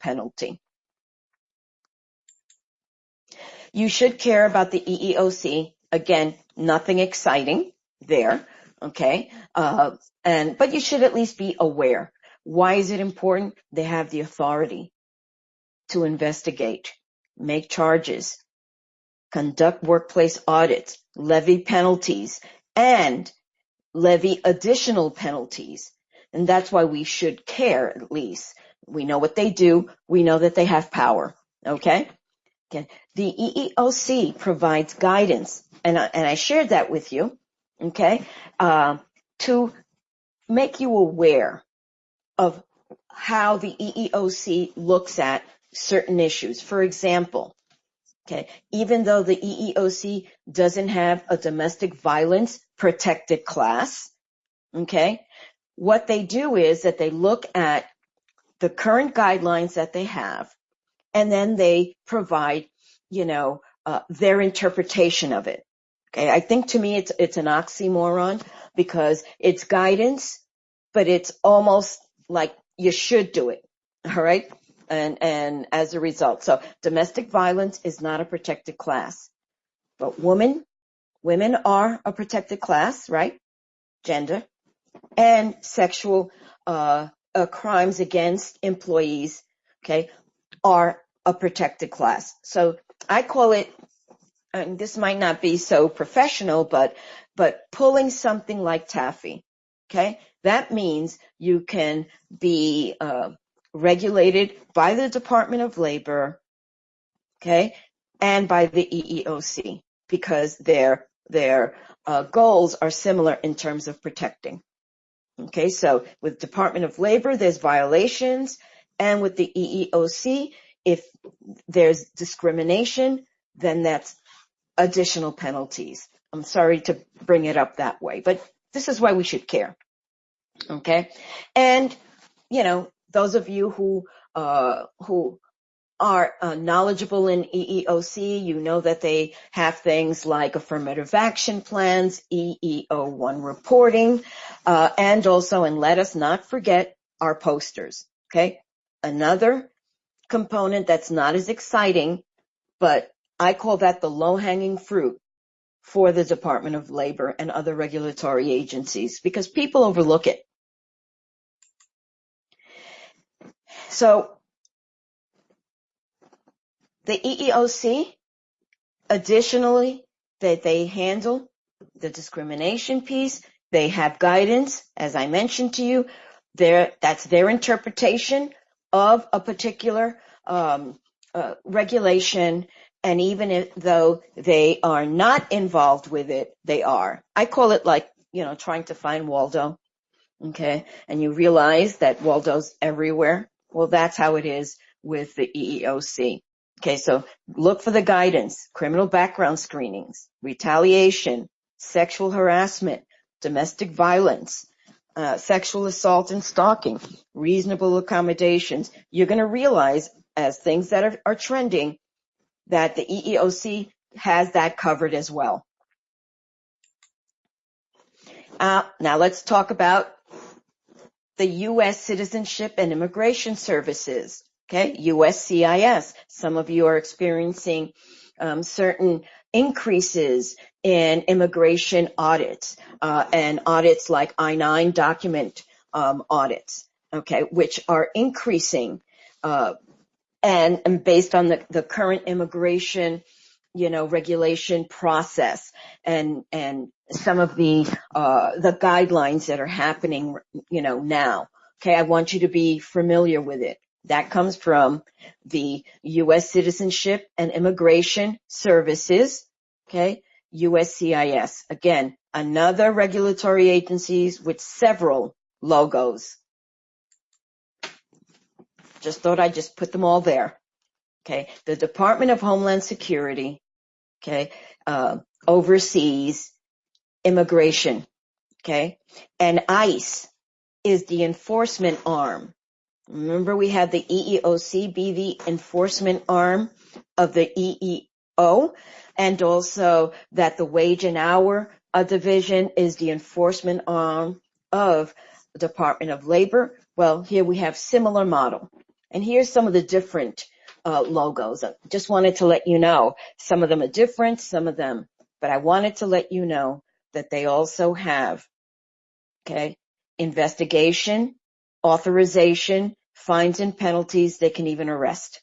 penalty. You should care about the EEOC. Again, nothing exciting there, okay? But you should at least be aware. Why is it important? They have the authority to investigate, make charges, conduct workplace audits, levy penalties, and levy additional penalties. And that's why we should care, at least. We know what they do. We know that they have power, okay? Okay. The EEOC provides guidance, and I shared that with you, okay, to make you aware of how the EEOC looks at certain issues. For example, okay, even though the EEOC doesn't have a domestic violence protected class, okay, what they do is that they look at the current guidelines that they have, and then they provide, their interpretation of it. Okay, I think to me it's an oxymoron because it's guidance, but it's almost like you should do it. All right, and as a result, so domestic violence is not a protected class, but women are a protected class, right? Gender and sexual crimes against employees, okay, are a protected class. So I call it, and this might not be so professional, but pulling something like taffy, okay? That means you can be regulated by the Department of Labor, okay, and by the EEOC because their goals are similar in terms of protecting. Okay, so with Department of Labor, there's violations, and with the EEOC, if there's discrimination, then that's additional penalties. I'm sorry to bring it up that way, but this is why we should care. Okay, and those of you who are knowledgeable in EEOC, you know that they have things like affirmative action plans, EEO1 reporting, and also, and let us not forget, our posters, okay? Another component that's not as exciting, but I call that the low-hanging fruit for the Department of Labor and other regulatory agencies because people overlook it. So, the EEOC, additionally, that they handle the discrimination piece. They have guidance, as I mentioned to you. That's their interpretation of a particular regulation, and even though they are not involved with it, they are. I call it like, trying to find Waldo, okay? And you realize that Waldo's everywhere. Well, that's how it is with the EEOC. Okay, so look for the guidance, criminal background screenings, retaliation, sexual harassment, domestic violence, sexual assault and stalking, reasonable accommodations. You're going to realize as things that are trending that the EEOC has that covered as well. Now let's talk about the U.S. Citizenship and Immigration Services. Okay, USCIS. Some of you are experiencing certain increases in immigration audits and audits like I-9 document audits, okay, which are increasing and based on the current immigration, regulation process and some of the guidelines that are happening, now. Okay, I want you to be familiar with it. That comes from the U.S. Citizenship and Immigration Services, okay, USCIS. Again, another regulatory agencies with several logos. Just thought I'd just put them all there, okay. The Department of Homeland Security, okay, oversees immigration, okay, and ICE is the enforcement arm. Remember, we had the EEOC be the enforcement arm of the EEO, and also that the Wage and Hour Division is the enforcement arm of the Department of Labor. Well, here we have similar model. And here's some of the different logos. I just wanted to let you know. Some of them are different, some of them, but I wanted to let you know that they also have, okay, investigation, authorization, fines and penalties. They can even arrest.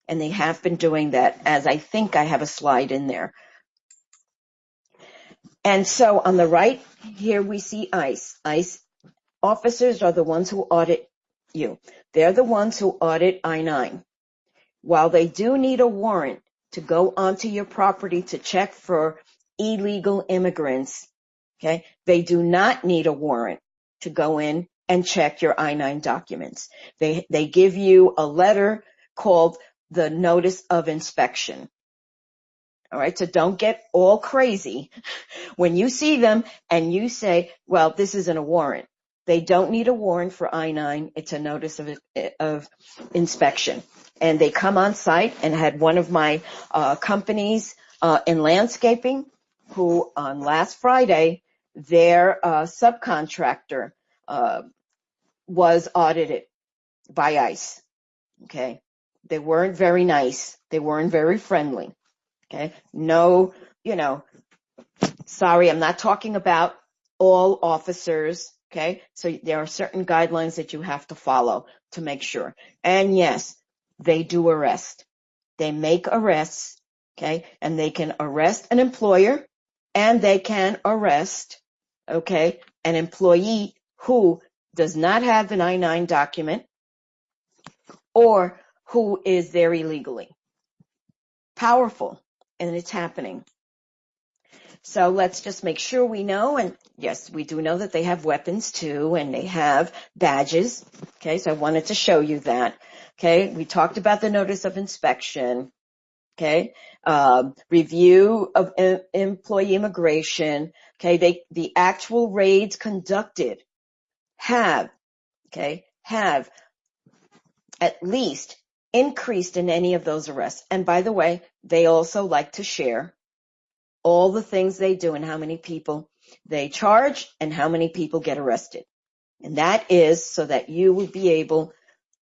And they have been doing that, as I think I have a slide in there. And so on the right, here we see ICE. ICE officers are the ones who audit you. They're the ones who audit I-9. While they do need a warrant to go onto your property to check for illegal immigrants, okay, they do not need a warrant to go in and check your I-9 documents. They give you a letter called the Notice of Inspection. All right, so don't get all crazy when you see them and you say, well, this isn't a warrant. They don't need a warrant for I-9. It's a notice of inspection. And they come on site, and had one of my companies in landscaping who on last Friday, their subcontractor was audited by ICE. Okay. They weren't very nice. They weren't very friendly. Okay. No, sorry, I'm not talking about all officers. Okay. So there are certain guidelines that you have to follow to make sure. And yes, they do arrest. They make arrests. Okay. And they can arrest an employer, and they can arrest, okay, an employee who does not have an I-9 document or who is there illegally. Powerful. And it's happening. So let's just make sure we know, and yes, we do know that they have weapons too, and they have badges. Okay, so I wanted to show you that. Okay, we talked about the notice of inspection. Okay, review of employee immigration. Okay, the actual raids conducted have at least increased in any of those arrests. And by the way, they also like to share all the things they do and how many people they charge and how many people get arrested. And that is so that you will be able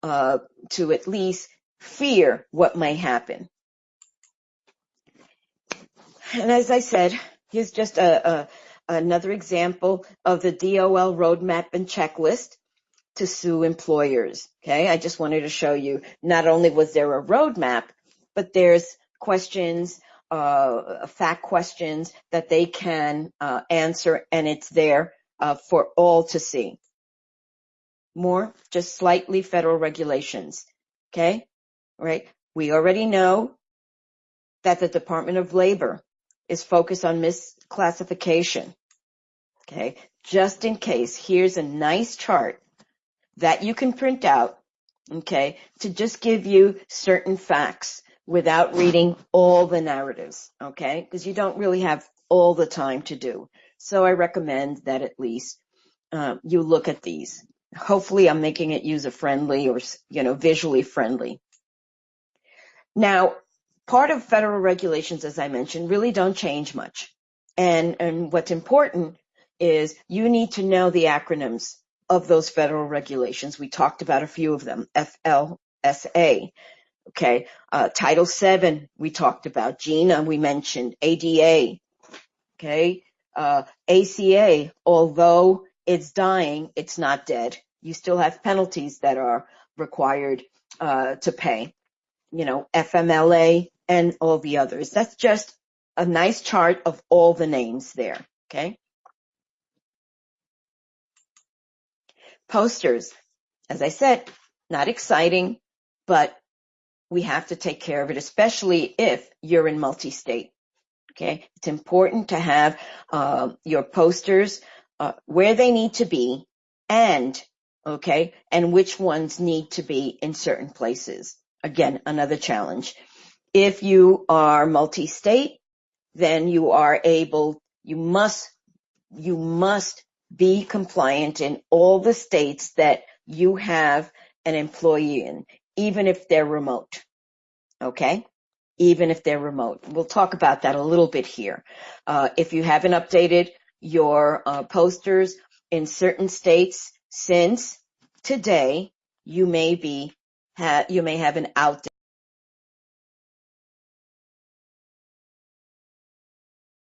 to at least fear what may happen. And as I said, here's just another example of the DOL roadmap and checklist to sue employers. Okay, I just wanted to show you not only was there a roadmap, but there's questions, fact questions that they can answer, and it's there for all to see. More, just slightly federal regulations. Okay, right? We already know that the Department of Labor is focused on misclassification. Okay, just in case, here's a nice chart that you can print out, okay, to just give you certain facts without reading all the narratives, okay, because you don't really have all the time to do. So I recommend that at least you look at these. Hopefully I'm making it user-friendly or, visually friendly. Now, part of federal regulations, as I mentioned, really don't change much. And what's important is you need to know the acronyms of those federal regulations. We talked about a few of them. FLSA, okay. Title VII, we talked about. GINA, we mentioned. ADA, okay. ACA, although it's dying, it's not dead. You still have penalties that are required to pay. FMLA and all the others. That's just a nice chart of all the names there, okay? Posters, as I said, not exciting, but we have to take care of it, especially if you're in multi-state, okay? It's important to have your posters where they need to be and which ones need to be in certain places. Again, another challenge. If you are multi-state, then you must be compliant in all the states that you have an employee in, even if they're remote. Okay? Even if they're remote. We'll talk about that a little bit here. If you haven't updated your posters in certain states since today, you may be you may have an outage.